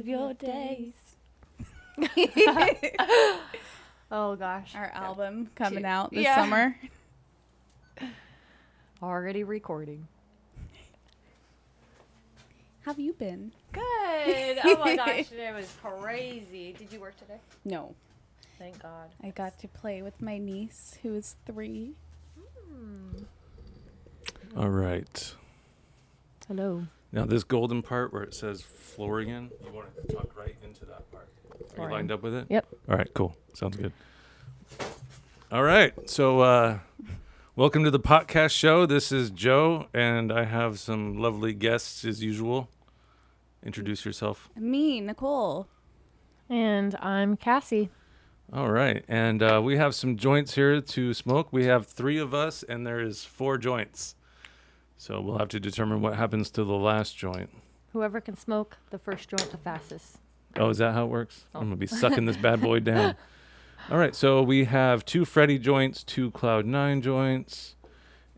of your days. Oh gosh. Our album coming out this Yeah. summer. Already recording. How have you been? Good. Oh my gosh, today was crazy. Did you work today? No. Thank God. I got to play with my niece, who is 3. All right. Hello. Now this golden part where it says Florian, you want to talk right into that part. Are you lined up with it? Yep. All right, cool. Sounds good. All right. So welcome to the podcast show. This is Joe, and I have some lovely guests as usual. Introduce yourself. Me, Nicole. And I'm Kassie. All right. And we have some joints here to smoke. We have 3 of us, and there is 4 joints. So we'll have to determine what happens to the last joint. Whoever can smoke the first joint the fastest. Oh, is that how it works? Oh. I'm going to be sucking this bad boy down. All right. So we have 2 Freddy joints, 2 Cloud 9 joints,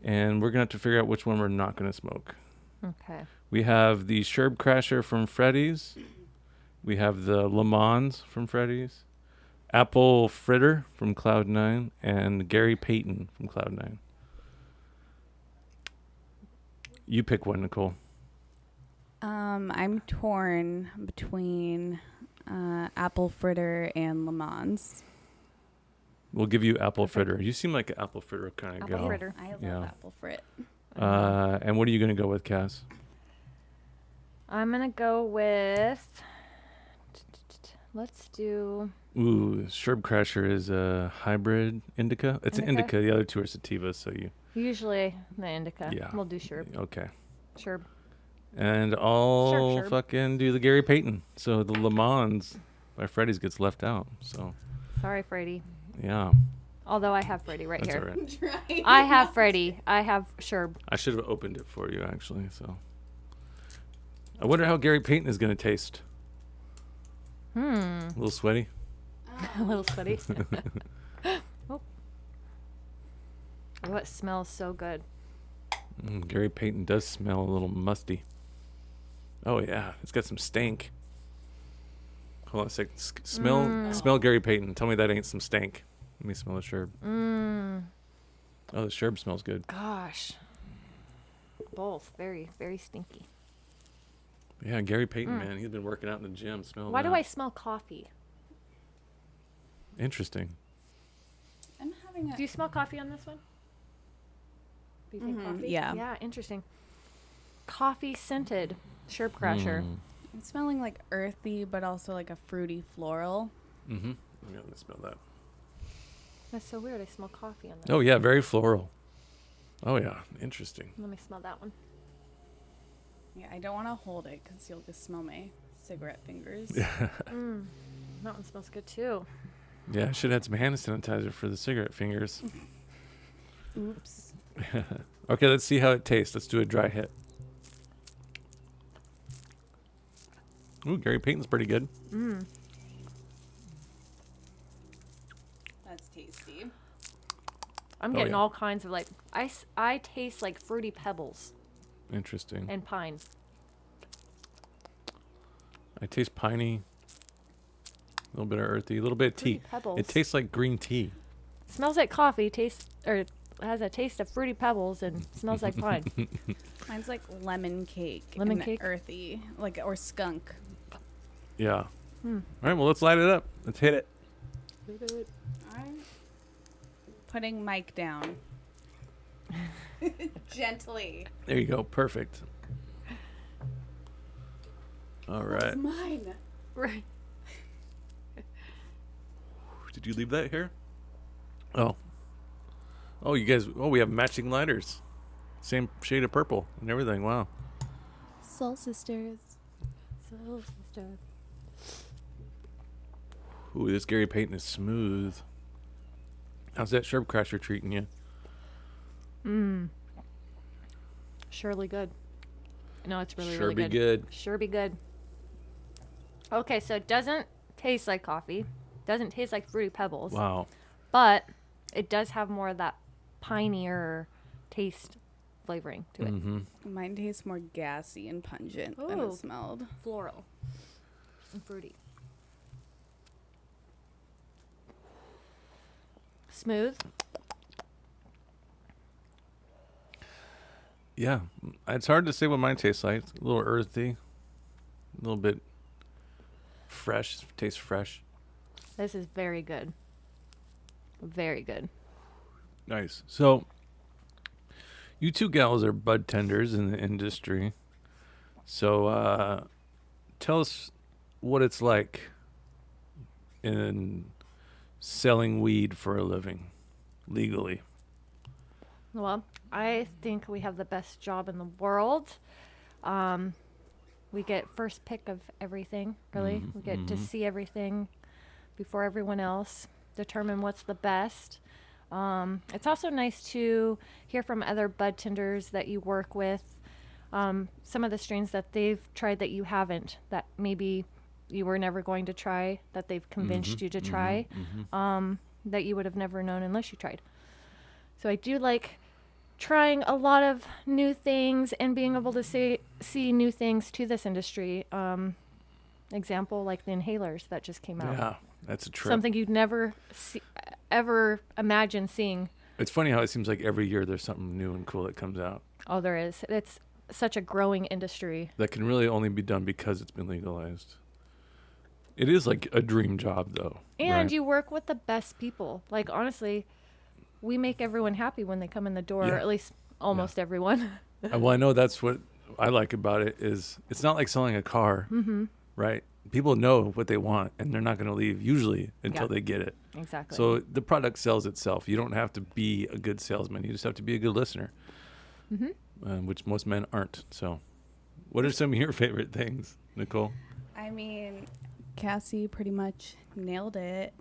and we're going to have to figure out which one we're not going to smoke. Okay. We have the Sherb Crasher from Freddy's. We have the Le Mans from Freddy's. Apple Fritter from Cloud 9, and Gary Payton from Cloud 9. You pick one, Nicole. I'm torn between Apple Fritter and Le Mans. We'll give you Apple Fritter. You seem like an Apple Fritter kind of Apple girl. Fritter. I love Yeah. Apple Frit. And what are you going to go with, Cass? I'm going to go with... Let's do... Ooh, Sherb Crasher is a hybrid indica. It's an Indica? indica. The other 2 are sativas, so you... Usually the indica. Yeah. We'll do Sherb. Okay. Sherb. And I'll Sherb. fucking do the Gary Payton. So the Le Mans by Freddy's gets left out. So, Sorry, Freddy. yeah. Although I have Freddy right That's here. all right. I have Freddy. I have Sherb. I should have opened it for you, actually. So, I wonder how Gary Payton is going to taste. A little sweaty. A little sweaty. Oh, it smells so good. Gary Payton does smell a little musty. Oh yeah, it's got some stank. Hold on a second. Smell Gary Payton. Tell me that ain't some stank. Let me smell the Sherb. Oh, the Sherb smells good. Gosh. Both very, very stinky. Yeah, Gary Payton, man, he's been working out in the gym. Smell Why that. do I smell coffee? Interesting. I'm having a... Do you smell coffee on this one? Do you think coffee? yeah. Yeah, interesting. Coffee scented Sherb Crasher. I'm smelling like earthy, but also like a fruity floral. Mm-hmm. Yeah, let me smell that. That's so weird. I smell coffee on this. Oh yeah, very floral. Oh yeah, interesting. Let me smell that one. Yeah, I don't want to hold it because you'll just smell my cigarette fingers. That one smells good too. Yeah, I should have had some hand sanitizer for the cigarette fingers. Oops. Okay, let's see how it tastes. Let's do a dry hit. Ooh, Gary Payton's pretty good. That's tasty. I'm Oh, getting yeah. all kinds of like I taste like fruity pebbles Interesting. and pine. I taste piney. A little bit of earthy, a little bit of tea. Fruity pebbles. It tastes like green tea. Smells like coffee. Has a taste of fruity pebbles and smells like pine. Mine's like lemon cake. Lemon and cake? earthy, like or skunk. Yeah. All right, well, let's light it up. Let's hit it. I'm putting Mike down. Gently. There you go. Perfect. All right. Mine. Right. Did you leave that here? Oh. Oh, you guys. Oh, we have matching lighters. Same shade of purple and everything. Wow. Soul Sisters. Ooh, this Gary Payton is smooth. How's that Sherb Crasher treating you? Surely good. No, it's really, Sure really be good. Sure be good. Okay, so it doesn't taste like coffee. Doesn't taste like fruity pebbles. Wow. But it does have more of that pinier taste flavoring to it. Mine tastes more gassy and pungent than Ooh. it smelled. Floral. and fruity. Smooth. Yeah, it's hard to say what mine tastes like. It's a little earthy, a little bit fresh. Tastes fresh. This is very good. Very good. Nice. So, you two gals are budtenders in the industry. So, tell us what it's like in selling weed for a living legally. Well, I think we have the best job in the world. We get first pick of everything, really. We get to see everything before everyone else, determine what's the best. It's also nice to hear from other budtenders that you work with, some of the strains that they've tried that you haven't, that maybe you were never going to try, that they've convinced you to try, that you would have never known unless you tried. So I do like trying a lot of new things and being able to see new things to this industry. Example, like the inhalers that just came out. Yeah, that's a trip. Something you'd never ever imagine seeing. It's funny how it seems like every year there's something new and cool that comes out. Oh, there is. It's such a growing industry. That can really only be done because it's been legalized. It is like a dream job, though. And right? you work with the best people. Like, honestly, we make everyone happy when they come in the door, or at least almost everyone. Well, I know that's what I like about it is it's not like selling a car, right? People know what they want, and they're not going to leave usually until they get it. Exactly. So the product sells itself. You don't have to be a good salesman. You just have to be a good listener, which most men aren't. So what are some of your favorite things, Nicole? I mean, Kassie pretty much nailed it.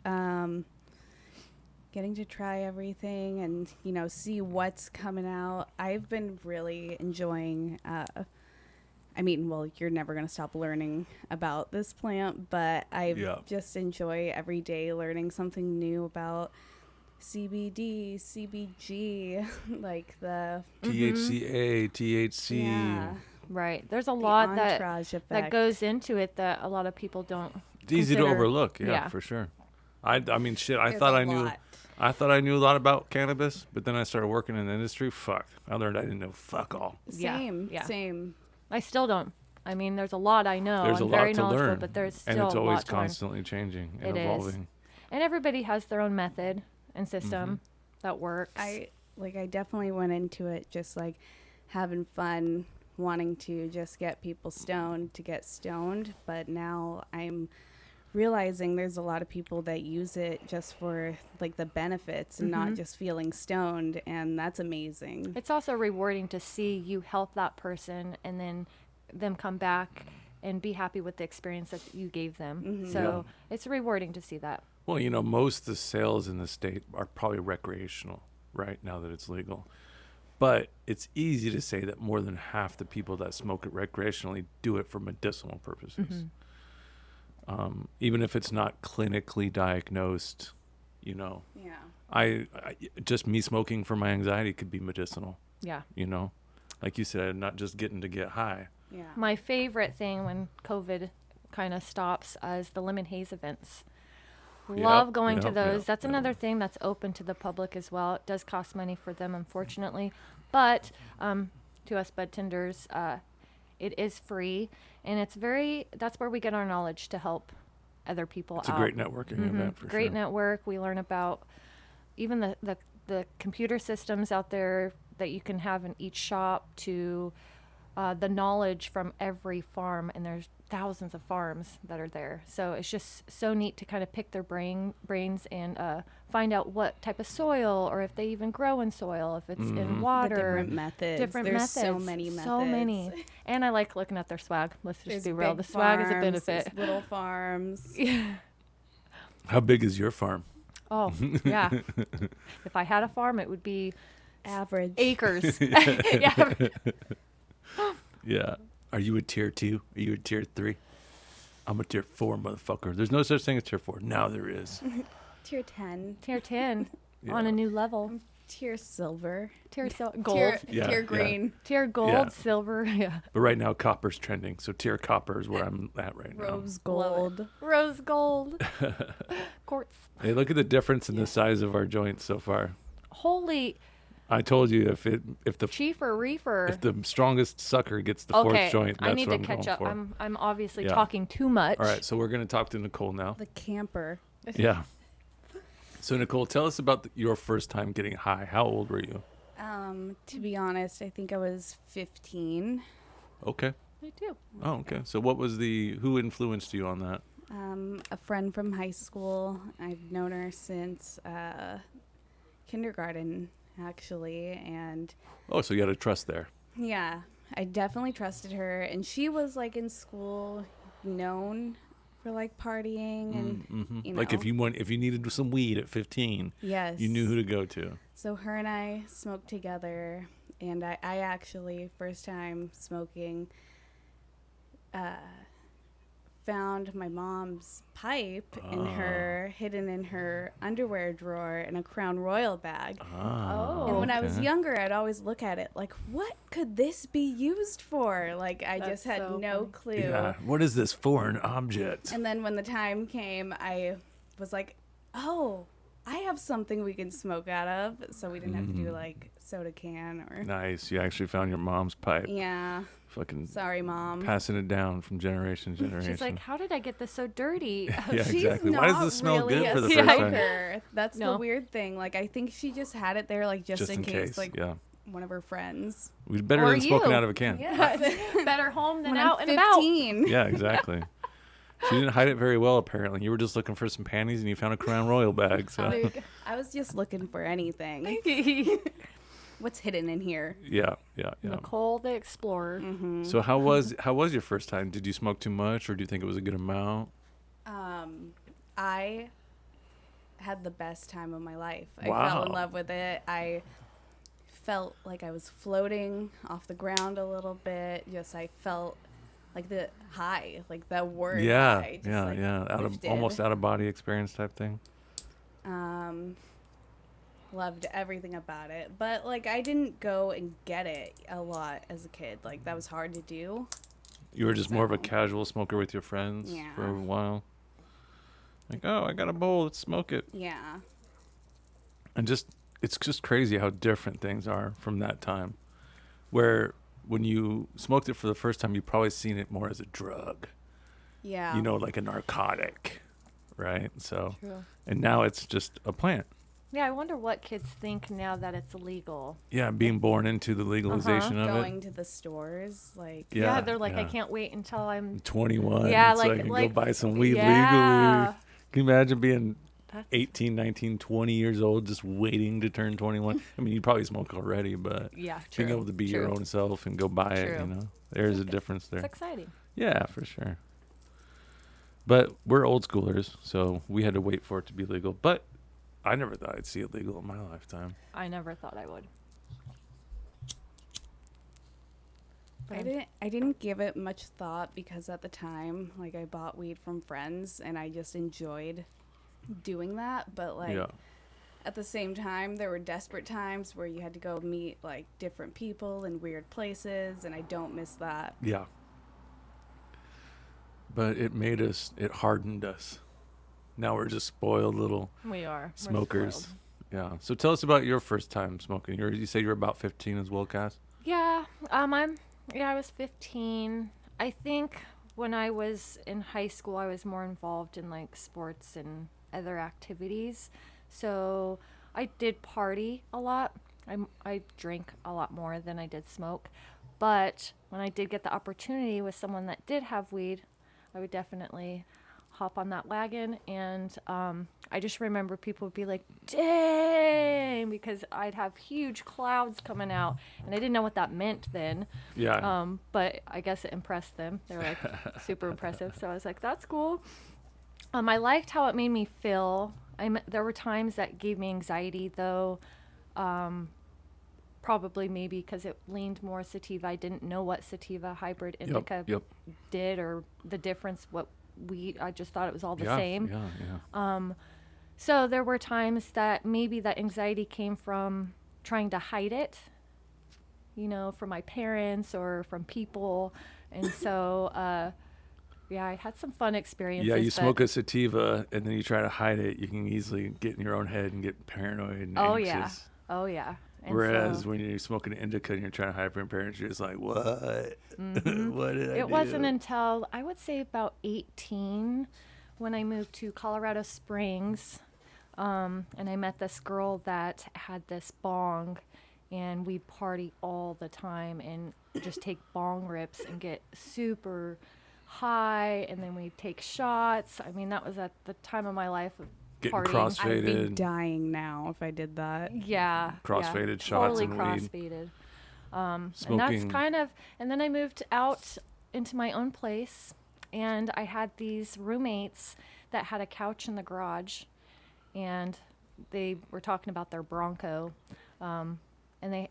Getting to try everything and, see what's coming out. I've been really enjoying, you're never going to stop learning about this plant, but I just enjoy every day learning something new about CBD, CBG, like the THCA, THC. Yeah. Right. There's a lot that effect. goes into it that a lot of people don't It's easy to consider. overlook. Yeah, for sure. I mean, shit. I thought I knew a lot about cannabis, but then I started working in the industry. Fuck. I learned I didn't know fuck all. Same. I still don't. I mean, there's a lot I know. There's I'm a lot very to knowledgeable, learn, but there's still and it's a always lot to learn. constantly changing and It is. evolving. And everybody has their own method and system that works. I definitely went into it just like having fun, wanting to just get people stoned to get stoned, but now I'm realizing there's a lot of people that use it just for like the benefits and not just feeling stoned, and that's amazing. It's also rewarding to see you help that person and then them come back and be happy with the experience that you gave them. So it's rewarding to see that. Well, most of the sales in the state are probably recreational, right, now that it's legal. But it's easy to say that more than half the people that smoke it recreationally do it for medicinal purposes. Even if it's not clinically diagnosed, Yeah. I just me smoking for my anxiety could be medicinal. Yeah. Like you said, not just getting to get high. Yeah. My favorite thing when COVID kind of stops is the lemon haze events. Love going to those. That's another thing that's open to the public as well. It does cost money for them, unfortunately. But to us budtenders, it is free. And that's where we get our knowledge to help other people out. It's a great networking event for Great sure. network. We learn about even the computer systems out there that you can have in each shop, to the knowledge from every farm, and there's thousands of farms that are there. So it's just so neat to kind of pick their brains and find out what type of soil, or if they even grow in soil, if it's in water. The different methods. There's so many methods. So many. And I like looking at their swag. Let's just There's be real. big The swag is a farms, benefit. there's little farms. How big is your farm? Oh, yeah. If I had a farm, it would be Average. acres. Yeah. Yeah. Are you a tier 2? Are you a tier 3? I'm a tier 4, motherfucker. There's no such thing as tier 4. Now there is. Tier 10. Tier 10 on a new level. Tier silver. Gold. Yeah, Tier yeah. green. Tier gold, Yeah. silver, yeah. But right now, copper's trending. So tier copper is where I'm at right now. Rose Love gold. Rose gold. Quartz. Hey, look at the difference in the size of our joints so far. Holy I told you if the chief or reefer. if the strongest sucker gets the Okay, fourth joint, that's I need what to I'm catch going up. for. I'm obviously Yeah. talking too much. All right, so we're gonna talk to Nicole now. The camper. Yeah. So Nicole, tell us about your first time getting high. How old were you? To be honest, I think I was 15. Okay. Me too. Oh, okay. So who influenced you on that? A friend from high school. I've known her since kindergarten, actually, and Oh, so you had a trust there. yeah, I definitely trusted her. And she was like in school, known for like partying and you know. Like if you needed some weed at 15, yes, you knew who to go to. So her and I smoked together, and I actually first time smoking. Found my mom's pipe hidden in her underwear drawer in a Crown Royal bag. Oh. And when I was younger, I'd always look at it like, what could this be used for? Like, I That's just had so no funny. clue. Yeah. What is this foreign object? And then when the time came, I was like, oh, I have something we can smoke out of. So we didn't have to do like soda can or. Nice. You actually found your mom's pipe. Yeah. Fucking Sorry, Mom. passing it down from generation to generation. She's like, how did I get this so dirty? yeah, She's exactly. Why does not this smell really good for a the first time? smoker. That's No. the weird thing. Like, I think she just had it there, like, just in case, like, yeah. one of her friends. It was better Or than smoking you. out of a can. Better home than When out I'm and about. 15. Yeah, exactly. She didn't hide it very well, apparently. You were just looking for some panties and you found a Crown Royal bag. So I was just looking for anything. What's hidden in here? yeah. Nicole the Explorer. Mm-hmm. So how was your first time? Did you smoke too much, or do you think it was a good amount? I had the best time of my life. I Wow. fell in love with it. I felt like I was floating off the ground a little bit. Just I felt like the high, like that word. Yeah, high, just, yeah, like, yeah. Almost out of body experience type thing. Loved everything about it, but like I didn't go and get it a lot as a kid. Like that was hard to do. You were just more of a casual smoker with your friends Yeah. for a while. Like, oh, I got a bowl, let's smoke it. Yeah. And it's just crazy how different things are from that time. Where when you smoked it for the first time, you probably seen it more as a drug. Yeah. You know, like a narcotic, right? So, True. and now it's just a plant. Yeah, I wonder what kids think now that it's illegal. Yeah, being born into the legalization of going it. to the stores, like Yeah, they're like, I yeah. can't wait until I'm 21. Yeah, so I like- can like- go buy some weed yeah. legally. Can you imagine being That's 18, 19, 20 years old just waiting to turn 21? I mean, you probably smoke already, but yeah, true. being able to be your true. own self and go buy it, True. you know, there's a difference there. It's exciting. Yeah, for sure. But we're old schoolers, so we had to wait for it to be legal. But I never thought I'd see it legal in my lifetime. I never thought I would. But I didn't give it much thought because at the time, like I bought weed from friends and I just enjoyed doing that. But like Yeah. at the same time, there were desperate times where you had to go meet like different people in weird places, and I don't miss that. Yeah. But it hardened us. Now we're just spoiled little we are. We're smokers. spoiled. Yeah. So tell us about your first time smoking. You say you're about 15 as well, Cass? Yeah, I was 15. I think when I was in high school, I was more involved in like sports and other activities. So I did party a lot. I drank a lot more than I did smoke. But when I did get the opportunity with someone that did have weed, I would definitely hop on that wagon. And I just remember people would be like, dang, because I'd have huge clouds coming out. And I didn't know what that meant then. Yeah. But I guess it impressed them. They were like super impressive. So I was like, that's cool. I liked how it made me feel. There were times that gave me anxiety though. Probably maybe because it leaned more sativa. I didn't know what sativa hybrid indica Yep. did or the difference, what weed. I just thought it was all the Yeah. same. Yeah. So there were times that maybe that anxiety came from trying to hide it, from my parents or from people. And so, yeah, I had some fun experiences. Yeah, you but- smoke a sativa and then you try to hide it. You can easily get in your own head and get paranoid and Oh, anxious. yeah. Oh, yeah. And Whereas so- when you're smoking an indica and you're trying to hide from your parents, you're just like, what? What did I do? It wasn't until I would say about 18 when I moved to Colorado Springs, and I met this girl that had this bong, and we party all the time and just take bong rips and get super high, and then we take shots. I mean, that was at the time of my life of Getting partying. crossfaded. I'd be dying now if I did that. Yeah. Crossfaded yeah, shots totally and weed. crossfaded. And Smoking. that's kind of, and then I moved out into my own place, and I had these roommates that had a couch in the garage, and they were talking about their Bronco, and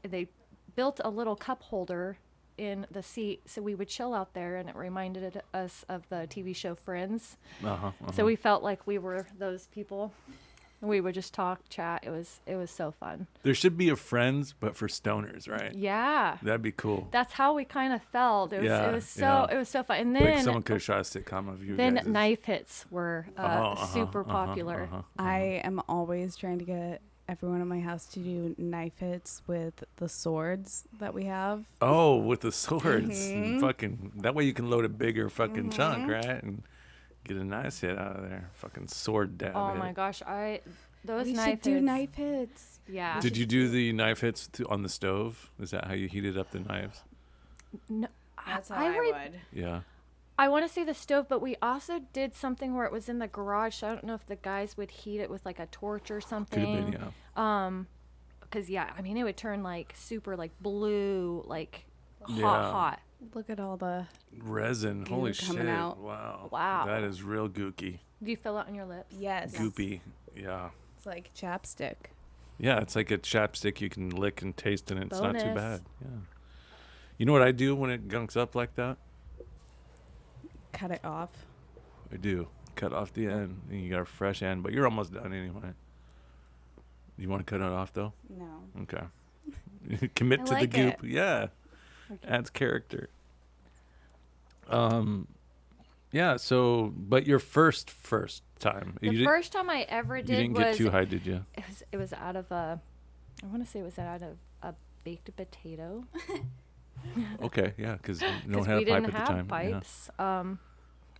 they built a little cup holder in the seat so we would chill out there, and it reminded us of the TV show Friends. So we felt like we were those people. We would just talk, chat. It was so fun. There should be a Friends, but for stoners, right? Yeah. That'd be cool. That's how we kind of felt. It was, Yeah, it was so yeah. it was so fun. And Like then someone could have shot a sitcom of you then guys. knife hits were super popular. I am always trying to get everyone in my house to do knife hits with the swords that we have. Oh, with the swords. Fucking, that way you can load a bigger fucking chunk, right? And get a nice hit out of there. Fucking sword dab Oh hit. my gosh, those We knife should do hits. knife hits. Yeah. Did you do the knife hits on the stove? Is that how you heated up the knives? No, That's how I I re- would. Yeah. I want to say the stove, but we also did something where it was in the garage. So I don't know if the guys would heat it with like a torch or something. Could have been, yeah. Because yeah, I mean it would turn like super like blue, like Yeah. hot. Look at all the. Resin. Goo Holy coming shit. out. Wow. Wow. That is real gooky. Do you feel it on your lips? Yes. Goopy. Yeah. It's like chapstick. Yeah, it's like a chapstick you can lick and taste, and it's not too Bonus. bad. Yeah. You know what I do when it gunks up like that? Cut it off. I do. Cut off the end, and you got a fresh end, but you're almost done anyway. You want to cut it off, though? No. Okay. Commit I to the like goop. it. Yeah. Adds character. Yeah, so, but your first time. The first time I ever you did didn't was get too high, did you? it was out of I want to say it was out of a baked potato. Okay, yeah, because no one 'Cause had we a pipe didn't at the have time. Yeah. pipes.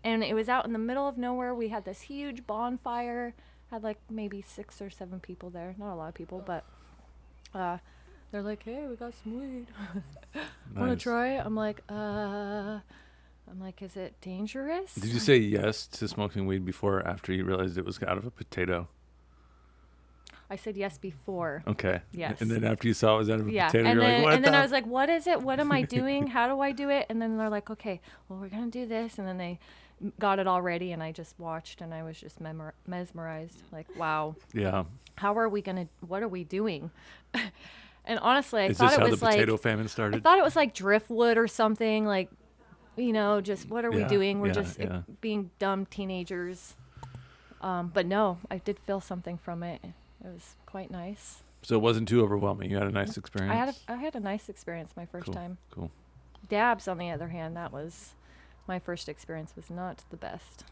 And it was out in the middle of nowhere. We had this huge bonfire. Had like maybe 6 or 7 people there. Not a lot of people, but they're like, "Hey, we got some weed. Want to Nice. try it?" I'm like, "Is it dangerous?" Did you say yes to smoking weed before or after you realized it was out of a potato? I said yes before. Okay. Yes. And then after you saw it was out of a Yeah, potato, and you're then like, what and then the I was like, "What is it? What am I doing? How do I do it?" And then they're like, "Okay, well, we're gonna do this." And then they got it all ready, and I just watched, and I was just mesmerized. Like, wow, Yeah. how are we gonna? What are we doing? And honestly, I Is thought this it how the was like potato famine I started? thought it was like driftwood or something. Like, just what are we Yeah, doing? We're yeah, just yeah. being dumb teenagers. But no, I did feel something from it. It was quite nice. So it wasn't too overwhelming. You had a nice experience. I had a nice experience my first Cool. time. Cool. Dabs, on the other hand, that was my first experience. Was not the best.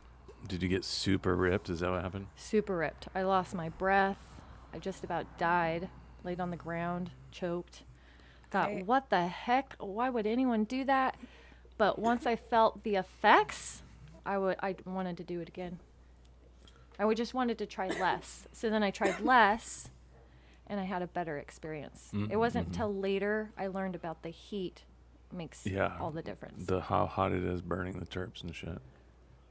Did you get super ripped? Is that what happened? Super ripped. I lost my breath. I just about died. Laid on the ground, choked. Thought, I- what the heck? Why would anyone do that? But once I felt the effects, I wanted to do it again. I would just wanted to try less. So then I tried less, and I had a better experience. It wasn't until later I learned about the heat makes Yeah. all the difference. How hot it is burning the terps and shit.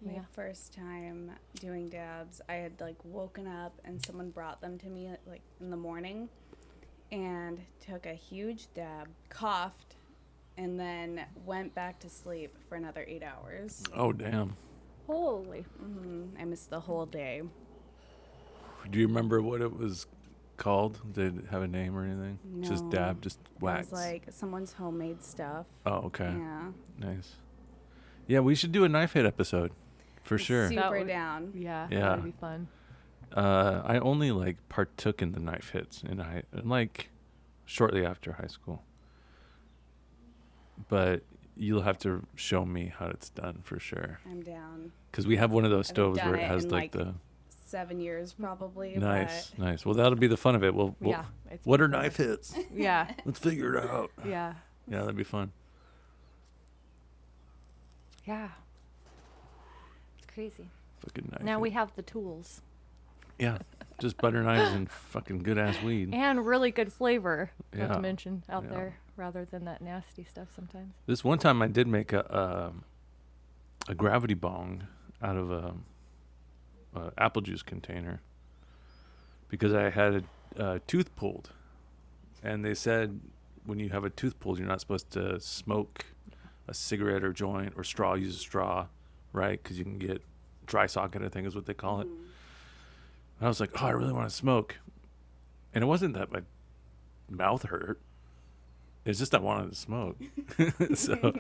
My Yeah. first time doing dabs, I had like woken up and someone brought them to me like in the morning and took a huge dab, coughed, and then went back to sleep for another 8 hours. Oh, damn. Holy. I missed the whole day. Do you remember what it was called? Did it have a name or anything? Just No. dab, just It wax. was like someone's homemade stuff. Oh, okay. Yeah. Nice. Yeah, we should do a knife hit episode for sure. That Super would- down. Yeah, Yeah. that would be fun. I only like partook in the knife hits, and I like shortly after high school. But you'll have to show me how it's done for sure. I'm down. Because we have one of those I haven't stoves done where it it has in, like like, the 7 years probably. nice. Well, that'll be the fun of it. We'll Yeah. It's what are fun. knife hits? Yeah. Let's figure it out. Yeah. Yeah, that'd be fun. Yeah. It's crazy. Fucking knife. Now hit. we have the tools Yeah, just butter knives and fucking good ass weed. and really good flavor. Not Yeah. to mention out Yeah. there, rather than that nasty stuff sometimes. This one time I did make a gravity bong out of a apple juice container because I had a tooth pulled, and they said when you have a tooth pulled, you're not supposed to smoke a cigarette or joint or straw. Use a straw, right? Because you can get dry socket, I think is what they call it. And I was like, oh, I really want to smoke, and it wasn't that my mouth hurt. It's just I wanted to smoke. So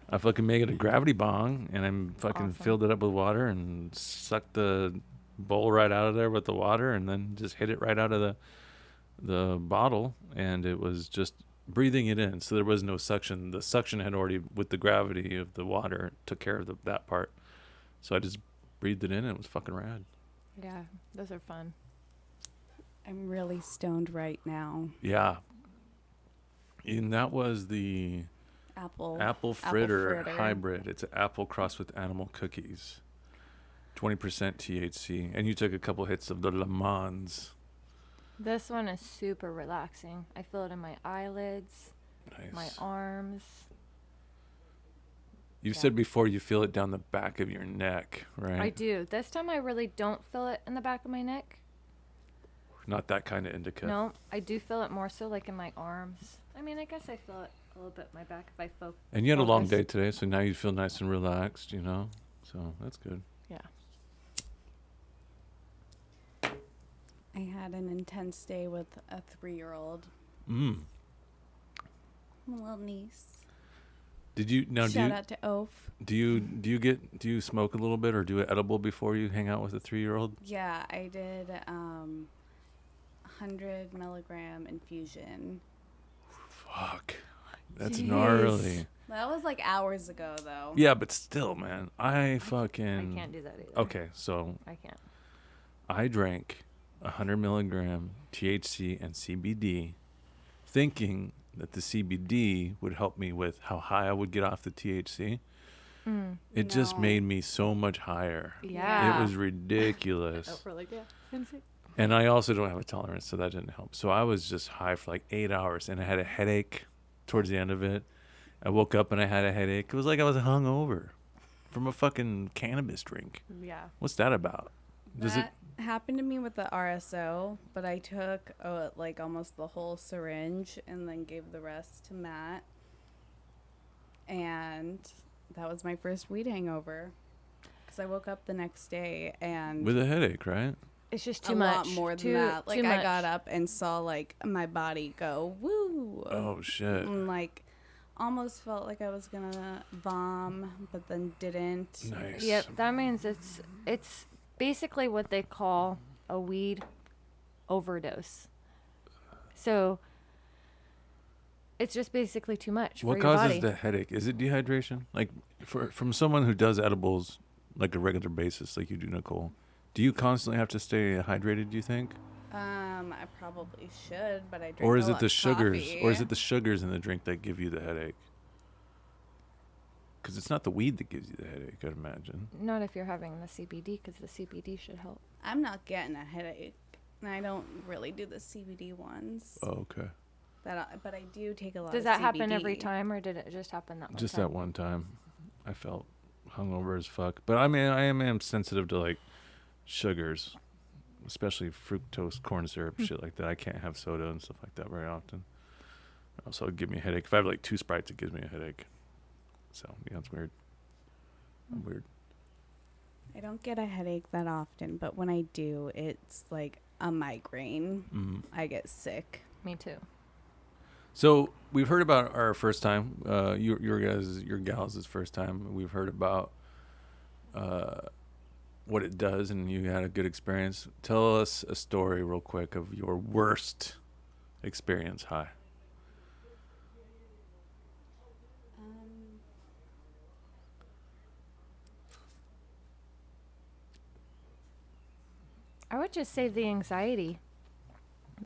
I fucking made it a gravity bong, and I fucking Awesome. filled it up with water and sucked the bowl right out of there with the water, and then just hit it right out of the bottle, and it was just breathing it in. So there was no suction. The suction had already, with the gravity of the water, took care of that part. So I just breathed it in, and it was fucking rad. Yeah, those are fun. I'm really stoned right now. Yeah. And that was the apple fritter hybrid. It's an apple crossed with animal cookies. 20% THC. And you took a couple hits of the Le Mans. This one is super relaxing. I feel it in my eyelids, Nice. my arms. You Yeah. said before you feel it down the back of your neck, right? I do. This time I really don't feel it in the back of my neck. Not that kind of indica. No, I do feel it more so like in my arms. I mean, I guess I feel it a little bit in my back if I focus. And you had a long day today, so now you feel nice and relaxed, you know? So that's good. Yeah. I had an intense day with a 3-year-old, Mm. my little niece. Did you now Shout out to Oaf. do you smoke a little bit or do it edible before you hang out with a 3-year-old? Yeah, I did 100 milligram infusion. Fuck. That's Jeez. gnarly. That was like hours ago though. Yeah, but still, man. I I fucking can't do that either. Okay, so I can't. I drank 100 milligram THC and CBD, thinking that the CBD would help me with how high I would get off the THC. It just No. made me so much higher. Yeah. It was ridiculous. Oh, we're like, yeah. And I also don't have a tolerance, so that didn't help. So I was just high for like 8 hours, and I had a headache towards the end of it. I woke up and I had a headache. It was like I was hungover from a fucking cannabis drink. Yeah. What's that about? Does it? That happened to me with the RSO, but I took like almost the whole syringe and then gave the rest to Matt. And that was my first weed hangover. Because I woke up the next day and With a headache, right? It's just too a much. lot more than Too- that. Like too I much. got up and saw like my body go woo. Oh, shit. And like almost felt like I was gonna vom, but then didn't. Nice. Yep, that means it's basically what they call a weed overdose. So it's just basically too much What for your causes body. the headache? Is it dehydration? Like, from someone who does edibles like a regular basis, like you do, Nicole, do you constantly have to stay hydrated, do you think? I probably should, but I drink Or a is it lot the of sugars? coffee. Or is it the sugars in the drink that give you the headache? Because it's not the weed that gives you the headache, I'd imagine. Not if you're having the CBD, because the CBD should help. I'm not getting a headache, and I don't really do the CBD ones. Oh, okay. But I do take a lot. Does of that happen every CBD. time, or did it just happen that one Just time? that one time, I felt hungover as fuck. But I mean, I am sensitive to like sugars, especially fructose, corn syrup, shit like that. I can't have soda and stuff like that very often. Also, it'd give me a headache. If I have like 2 Sprites, it gives me a headache. So yeah, it's weird. I'm weird. I don't get a headache that often, but when I do, it's like a migraine. Mm-hmm. I get sick. Me too. So we've heard about our first time, your gals' first time. We've heard about what it does, and you had a good experience. Tell us a story real quick of your worst experience high. I would just say the anxiety.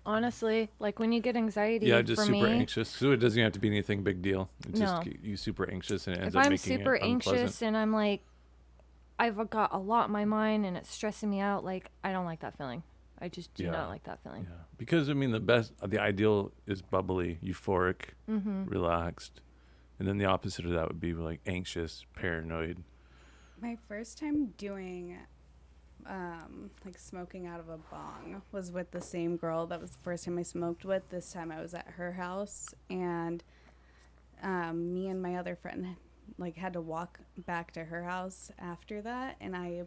Honestly, like when you get anxiety, Yeah, just for super me, anxious. So it doesn't have to be anything big deal. It's No. just you super anxious and it ends if up I'm making super it unpleasant. anxious and I'm like, I've got a lot in my mind and it's stressing me out, like I don't like that feeling. I just do Yeah. not like that feeling. Yeah, because I mean the ideal is bubbly, euphoric, relaxed, and then the opposite of that would be like anxious, paranoid. My first time doing like smoking out of a bong was with the same girl that was the first time I smoked with. This time I was at her house, and me and my other friend like had to walk back to her house after that, and I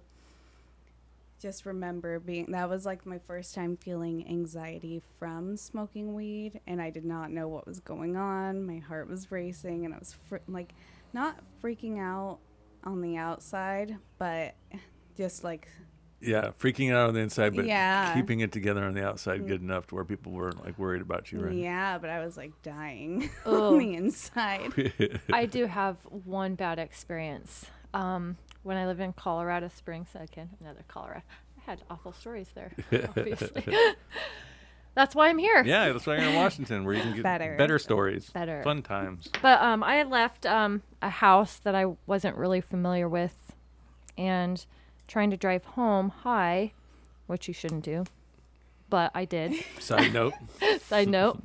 just remember that was like my first time feeling anxiety from smoking weed, and I did not know what was going on. My heart was racing, and I was like not freaking out on the outside, but just like Yeah, freaking out on the inside, but Yeah. keeping it together on the outside good enough to where people weren't like worried about you, right? Yeah, but I was like dying Oh. on the inside. I do have one bad experience. When I lived in Colorado Springs, again, another Colorado. I had awful stories there, obviously. That's why I'm here. Yeah, that's why you're in Washington, where you can get better stories, Better. fun times. But I had left a house that I wasn't really familiar with, and trying to drive home high, which you shouldn't do, but I did. Side note. Side note.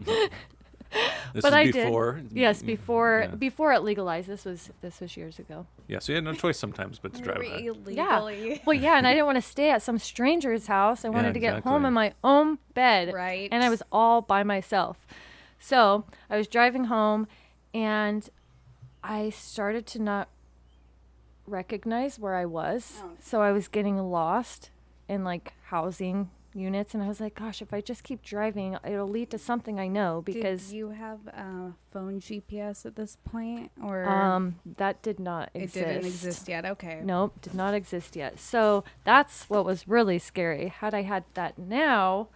This But is I before. did. Yes, Yeah. before it legalized. This was years ago. Yeah, so you had no choice sometimes but to drive high. Illegally. Well, yeah, and I didn't want to stay at some stranger's house. I wanted to get home exactly. in my own bed. Right. And I was all by myself. So I was driving home, and I started to not recognize where I was. Oh. So I was getting lost in like housing units, and I was like, gosh, if I just keep driving, it'll lead to something I know, because Did you have phone GPS at this point, or that did not it exist. didn't exist yet? Okay. Nope, did not exist yet. So that's what was really scary. Had I had that now,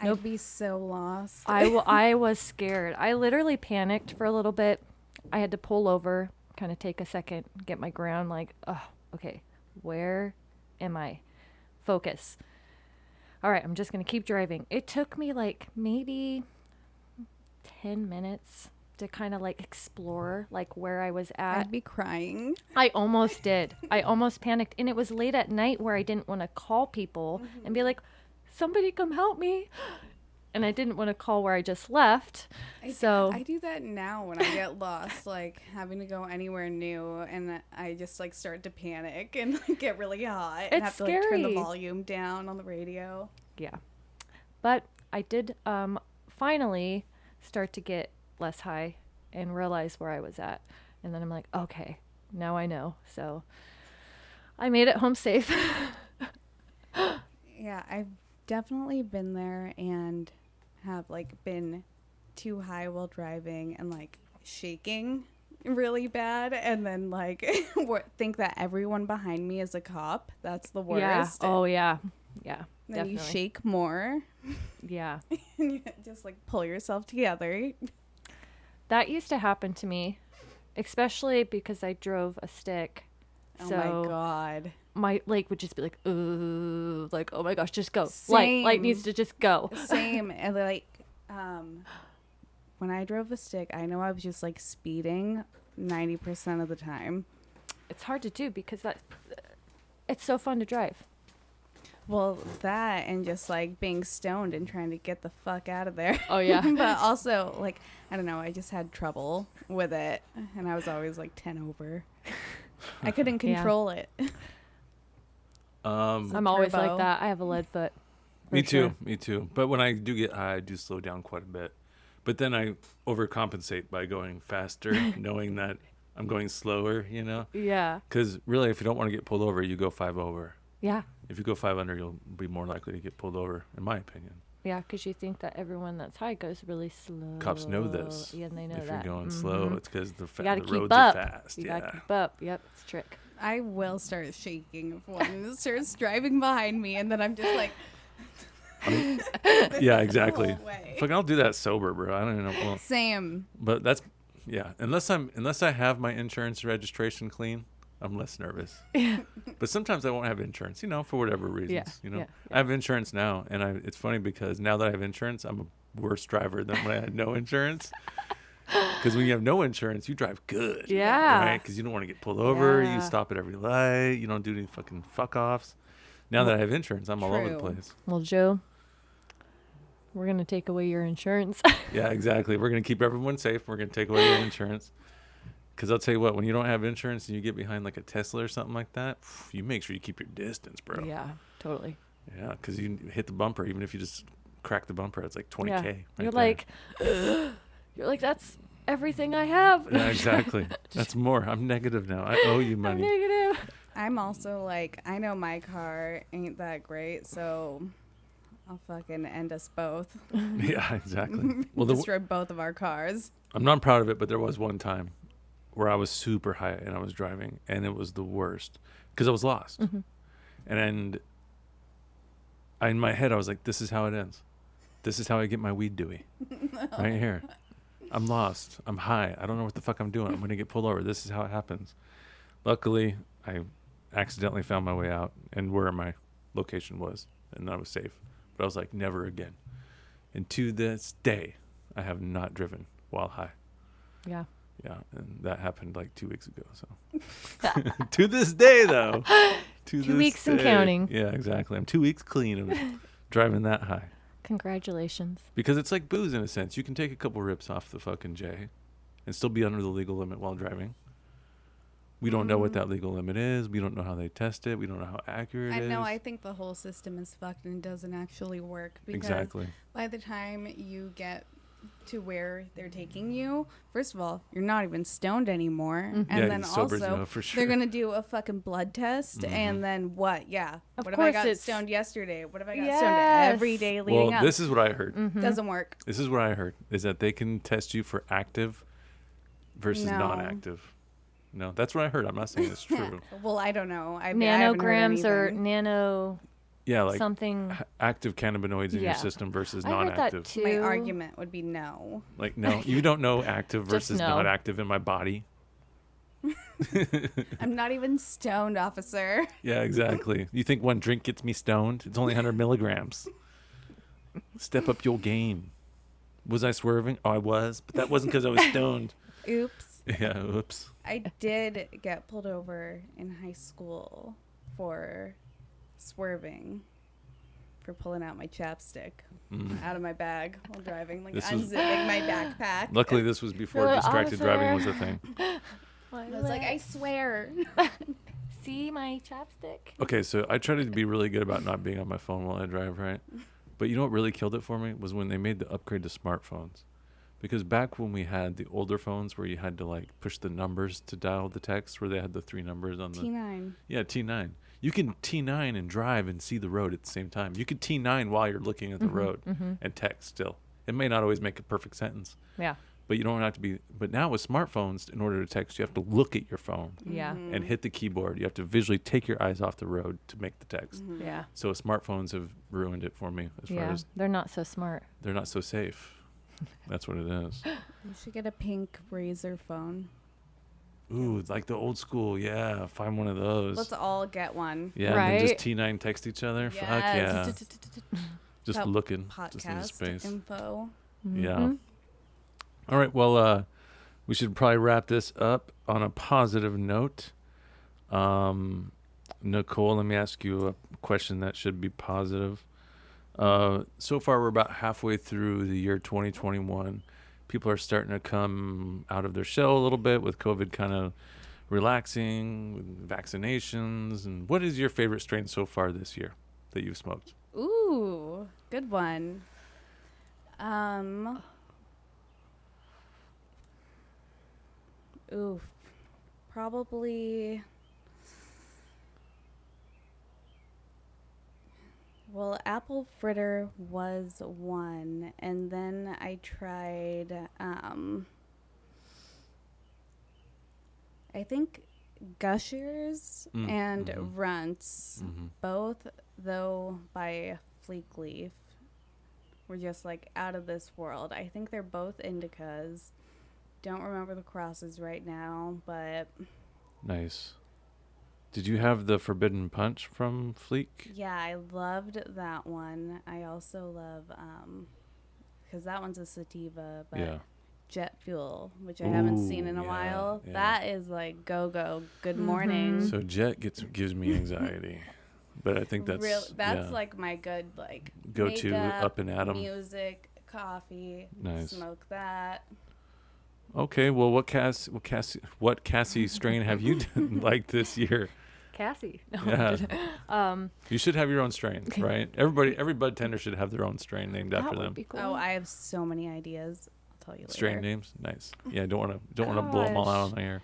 I'd be so lost. I was scared. I literally panicked for a little bit. I had to pull over, kind of take a second, get my ground, like, oh, okay, where am I? Focus. All right, I'm just going to keep driving. It took me like maybe 10 minutes to kind of like explore like where I was at. I'd be crying. I almost did. I almost panicked. And it was late at night where I didn't want to call people and be like, somebody come help me. And I didn't want to call where I just left. So I do that now when I get lost, like having to go anywhere new, and I just like start to panic and like, get really hot and It's have to like turn the scary. volume down on the radio. yeah. But I did finally start to get less high and realize where I was at. And then I'm like, okay, now I know. So I made it home safe. Yeah, I've definitely been there and have like been too high while driving and like shaking really bad, and then like think that everyone behind me is a cop. That's the worst. Yeah. Oh, yeah. Yeah. Then definitely. you shake more Yeah. and you just like pull yourself together. That used to happen to me, especially because I drove a stick. Oh So my god. my leg would just be like, ooh, like, oh my gosh, just go. Same. Light needs to just go. Same. And like when I drove a stick, I know I was just like speeding 90% of the time. It's hard to do because it's so fun to drive. Well, that and just like being stoned and trying to get the fuck out of there. Oh, yeah. But also, like, I don't know, I just had trouble with it, and I was always like 10 over. I couldn't Yeah. control it. I'm always turbo. like that. I have a lead foot. Me for too. sure. Me too. But when I do get high, I do slow down quite a bit. But then I overcompensate by going faster, knowing that I'm going slower, you know? Yeah. Because really, if you don't want to get pulled over, you go 5 over. Yeah. If you go 5 under, you'll be more likely to get pulled over, in my opinion. Yeah, because you think that everyone that's high goes really slow. Cops know this. Yeah, and they know If that. you're going Mhm. slow, it's because the You gotta the keep roads up. are fast. You Yeah. gotta keep up. Yep, it's a trick. I will start shaking if one starts driving behind me, and then I'm just like, Yeah, exactly. the whole way. Fucking, I'll do that sober, bro. I don't even know. Well, Same. but that's, yeah. Unless I have my insurance registration clean, I'm less nervous. But sometimes I won't have insurance, for whatever reasons. Yeah. I have insurance now, and it's funny because now that I have insurance, I'm a worse driver than when I had no insurance. Because when you have no insurance, you drive good. Yeah. Right? Because you don't want to get pulled over. Yeah. You stop at every light. You don't do any fucking fuck offs. Now that I have insurance, I'm all over the True. place. Well, Joe, we're going to take away your insurance. Yeah, exactly. We're going to keep everyone safe. We're going to take away your insurance. Because I'll tell you what, when you don't have insurance and you get behind like a Tesla or something like that, you make sure you keep your distance, bro. Yeah, totally. Yeah, because you hit the bumper, even if you just crack the bumper, it's like 20K. Yeah. Right You're there. like, that's everything I have. Yeah, exactly. That's more. I'm negative now. I owe you I'm money. negative. I'm also like, I know my car ain't that great, so I'll fucking end us both. Yeah, exactly. Well, Destroy both of our cars. I'm not proud of it, but there was one time where I was super high and I was driving, and it was the worst because I was lost. Mm-hmm. And in my head, I was like, this is how it ends. This is how I get my weed Dewey. Right here. I'm lost. I'm high. I don't know what the fuck I'm doing. I'm going to get pulled over. This is how it happens. Luckily, I accidentally found my way out and where my location was, and I was safe. But I was like, never again. And to this day, I have not driven while high. Yeah. Yeah, and that happened like 2 weeks ago. So to this day, though, 2 weeks and counting. Yeah, exactly. I'm 2 weeks clean of driving that high. Congratulations. Because it's like booze in a sense. You can take a couple rips off the fucking J and still be under the legal limit while driving. We don't know what that legal limit is. We don't know how they test it. We don't know how accurate it is. I know. I think the whole system is fucked and doesn't actually work. Because Exactly. by the time you get to where they're taking you, first of all, you're not even stoned anymore. And Yeah, then you sobers also, you up for sure. they're going to do a fucking blood test. And then what? Yeah. Of what if I course got it's- stoned yesterday? What if I got Yes. stoned every day leading Well, up? this is what I heard. Doesn't work. This is what I heard, is that they can test you for active versus No. non-active. No, that's what I heard. I'm not saying it's true. Well, I don't know. I haven't heard Nanograms or anything. nano Yeah, like something. active cannabinoids in Yeah. your system versus I heard that non-active. too. My argument would be no. Like, no, you don't know active Just versus no. not active in my body. I'm not even stoned, officer. Yeah, exactly. You think one drink gets me stoned? It's only 100 milligrams. Step up your game. Was I swerving? Oh, I was, but that wasn't because I was stoned. Oops. Yeah, oops. I did get pulled over in high school for swerving, for pulling out my chapstick out of my bag while driving, like This was- unzipping my backpack. Luckily, this was before You're distracted driving was a officer. thing. I was like, I swear. See my chapstick? Okay, so I try to be really good about not being on my phone while I drive, right? But you know what really killed it for me was when they made the upgrade to smartphones. Because back when we had the older phones where you had to like push the numbers to dial the text, where they had the 3 numbers on the T9. Yeah, T9. You can T9 and drive and see the road at the same time. You could T9 while you're looking at the road and text still. It may not always make a perfect sentence, Yeah. but you don't have to be. But now with smartphones, in order to text, you have to look at your phone Yeah. and hit the keyboard. You have to visually take your eyes off the road to make the text. Yeah. So smartphones have ruined it for me as far Yeah. as They're not so smart. they're not so safe. That's what it is. You should get a pink Razor phone. Ooh, like the old school. Yeah, find one of those. Let's all get one. Yeah, and then just Right? T9 text each other. Fuck Yes. yeah. Just That looking, just in Podcast space. info. Yeah. All right. Well, we should probably wrap this up on a positive note. Nicole, let me ask you a question that should be positive. So far, we're about halfway through the year 2021. People are starting to come out of their shell a little bit with COVID kind of relaxing, with vaccinations. And what is your favorite strain so far this year that you've smoked? Ooh, good one. Ooh, probably. Well, apple fritter was one, and then I tried. I think Gushers and Runts, both though by Fleek Leaf, were just like out of this world. I think they're both indicas. Don't remember the crosses right now, but Nice. Did you have the Forbidden Punch from Fleek? Yeah, I loved that one. I also love, because that one's a sativa, but Yeah. Jet Fuel, which I haven't seen in a Ooh, while. yeah. That is like go, good morning. So Jet gives me anxiety, but I think that's That's like my good like go-to makeup, up and at 'em. music, coffee, Nice. smoke that. Okay. Well, what Kassie strain have you liked this year? Kassie. No, Yeah. You should have your own strain, right? Every Budtender should have their own strain named that after would them. be cool. Oh, I have so many ideas. I'll tell you later. Strain names, nice. Yeah, don't want to blow them all out on the air.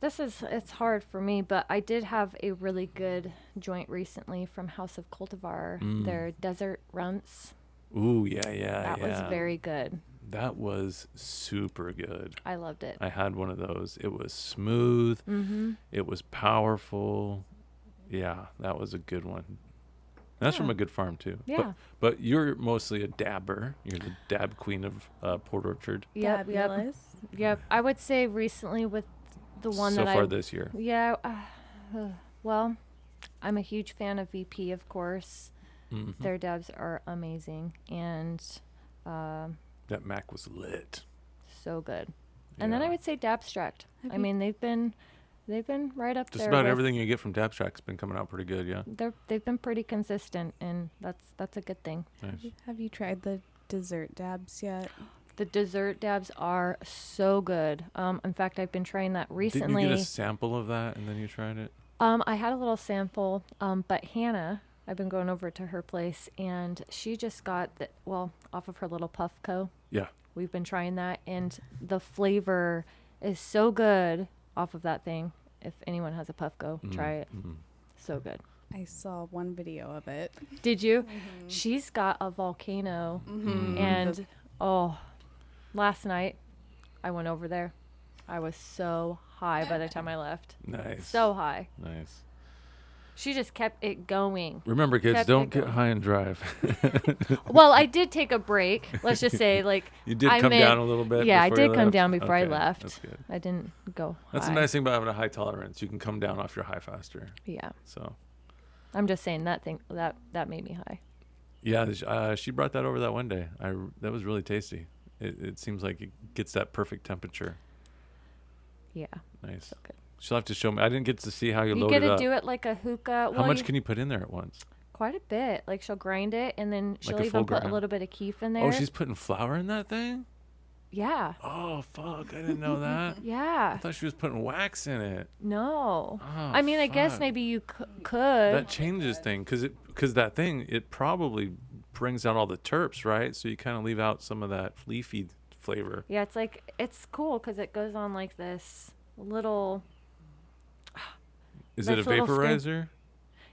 It's hard for me, but I did have a really good joint recently from House of Cultivar. Their Desert Runts. Ooh, yeah. That was very good. That was super good. I loved it. I had one of those. It was smooth. It was powerful. Yeah, that was a good one. That's from a good farm too. Yeah. But you're mostly a dabber. You're the dab queen of Port Orchard. Yep. Fabulous. Yep. I would say recently with the one so that far this year. Yeah. Well, I'm a huge fan of VP, of course. Their dabs are amazing and That Mac was lit. so good. And then I Yeah. would say Dabstract. I mean, they've been right up Just there. about with- everything you get from Dabstrack's been coming out pretty good, yeah. They've been pretty consistent, and that's a good thing. Nice. Have you tried the dessert dabs yet? The dessert dabs are so good. In fact, I've been trying that recently. Didn't you get a sample of that and then you tried it? I had a little sample, but Hannah, I've been going over to her place, and she just got off of her little Puffco. Yeah. We've been trying that, and the flavor is so good off of that thing. If anyone has a Puffco, try it. So good. I saw one video of it. Did you? She's got a volcano, and last night I went over there. I was so high by the time I left. Nice. So high. Nice. She just kept it going. Remember, kids, Kept don't it get going. high and drive. Well, I did take a break. Let's just say, like, You did I come meant- down a little bit. Yeah, I before you did come left? down before I Okay, left. That's good. I didn't go. That's high. the nice thing about having a high tolerance. You can come down off your high faster. Yeah, So, I'm just saying that made me high. yeah, she brought that over that one day. That was really tasty. It seems like it gets that perfect temperature. Yeah, Nice. so good. She'll have to show me. I didn't get to see how you You load get it to up. do it like a hookah. How much can you put in there at once? Quite a bit. Like she'll grind it, and then she'll a full even put a grind? little bit of keef in there. Oh, she's putting flour in that thing? Yeah. Oh, fuck. I didn't know that. I Yeah. thought she was putting wax in it. No. Oh, I mean, I guess fuck. maybe you could. That changes things because that thing, it probably brings out all the terps, right? So you kind of leave out some of that leafy flavor. Yeah, it's cool because it goes on like this little. Is it a That's a little skin- vaporizer?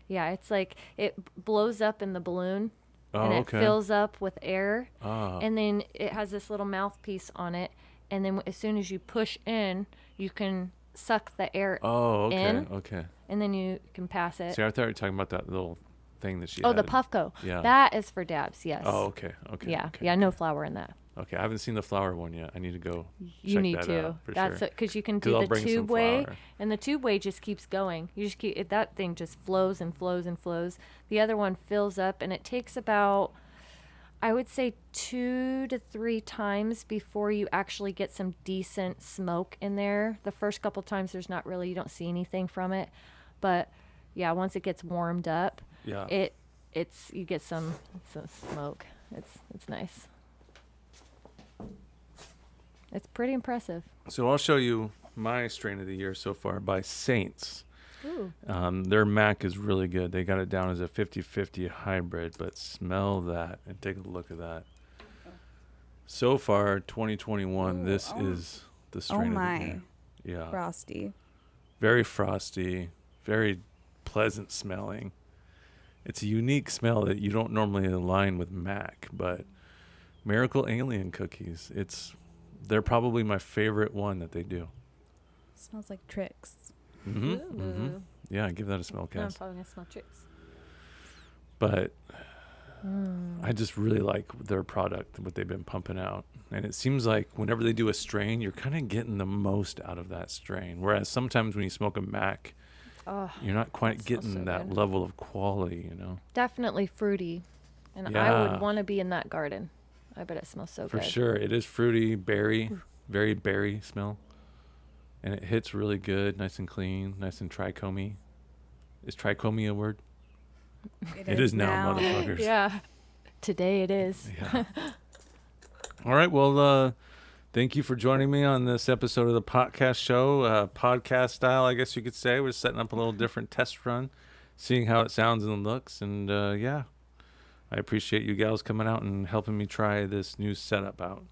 Yeah, it's like it blows up in the balloon, Oh, and it okay. fills up with air, Ah. and then it has this little mouthpiece on it, and then as soon as you push in, you can suck the air, Oh, okay. in. Okay. and then you can pass it. See, I thought you were talking about that little thing that she Oh, the had. Puffco. Yeah. That is for dabs. Yes. Oh, okay. Okay. Yeah. Okay. Yeah. No flour in that. Okay. I haven't seen the flour one yet. I need to go. You check need that to. out for That's sure. because you can 'Cause do I'll the bring some tube way, flour. and the tube way just keeps going. You just keep that thing just flows and flows and flows. The other one fills up, and it takes about, I would say, 2 to 3 times before you actually get some decent smoke in there. The first couple times, you don't see anything from it, but yeah, once it gets warmed up, Yeah. you get some smoke. It's nice. It's pretty impressive. So I'll show you my strain of the year so far by Saints. Ooh. Their Mac is really good. They got it down as a 50-50 hybrid, but smell that and take a look at that. So far, 2021, this is the strain of my. the year. Yeah. Frosty. Very frosty, very pleasant smelling. It's a unique smell that you don't normally align with Mac, but Miracle Alien Cookies, they're probably my favorite one that they do. Smells like tricks. Ooh. Yeah, give that a smell, I'm Cass. probably gonna smell tricks. But I just really like their product, what they've been pumping out. And it seems like whenever they do a strain, you're kind of getting the most out of that strain. Whereas sometimes when you smoke a Mac, Oh, You're not quite that smells getting so that good. level of quality, Definitely fruity. And I Yeah. would want to be in that garden. I bet it smells so For good. sure. It is fruity, berry, very berry smell. And it hits really good, nice and clean, nice and trichomy. Is trichomy a word? It is now, motherfuckers. Yeah. Today it is. Yeah. All right. Well, thank you for joining me on this episode of the podcast show. Podcast style, I guess you could say. We're setting up a little different test run, seeing how it sounds and looks. And yeah, I appreciate you gals coming out and helping me try this new setup out.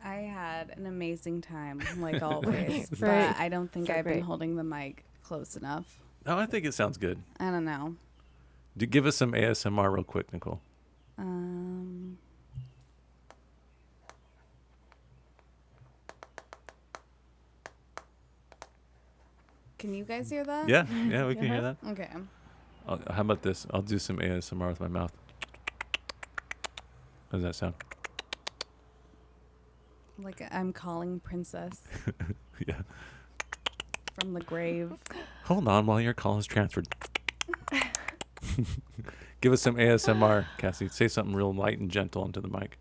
I had an amazing time, like always. Right. But I don't think So I've great. been holding the mic close enough. Oh, I think it sounds good. I don't know. Give us some ASMR real quick, Nicole. Can you guys hear that? Yeah, yeah, we can hear that. Okay. How about this? I'll do some ASMR with my mouth. How does that sound? Like I'm calling Princess Yeah. from the grave. Hold on while your call is transferred. Give us some ASMR, Kassie. Say something real light and gentle into the mic.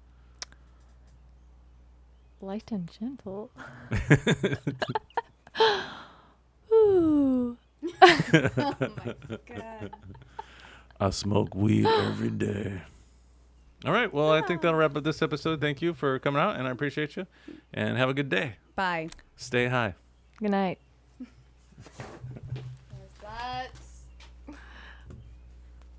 Light and gentle. Ooh. Oh my god. I smoke weed every day. All right. Well, I think that'll wrap up this episode. Thank you for coming out, and I appreciate you. And have a good day. Bye. Stay high. Good night.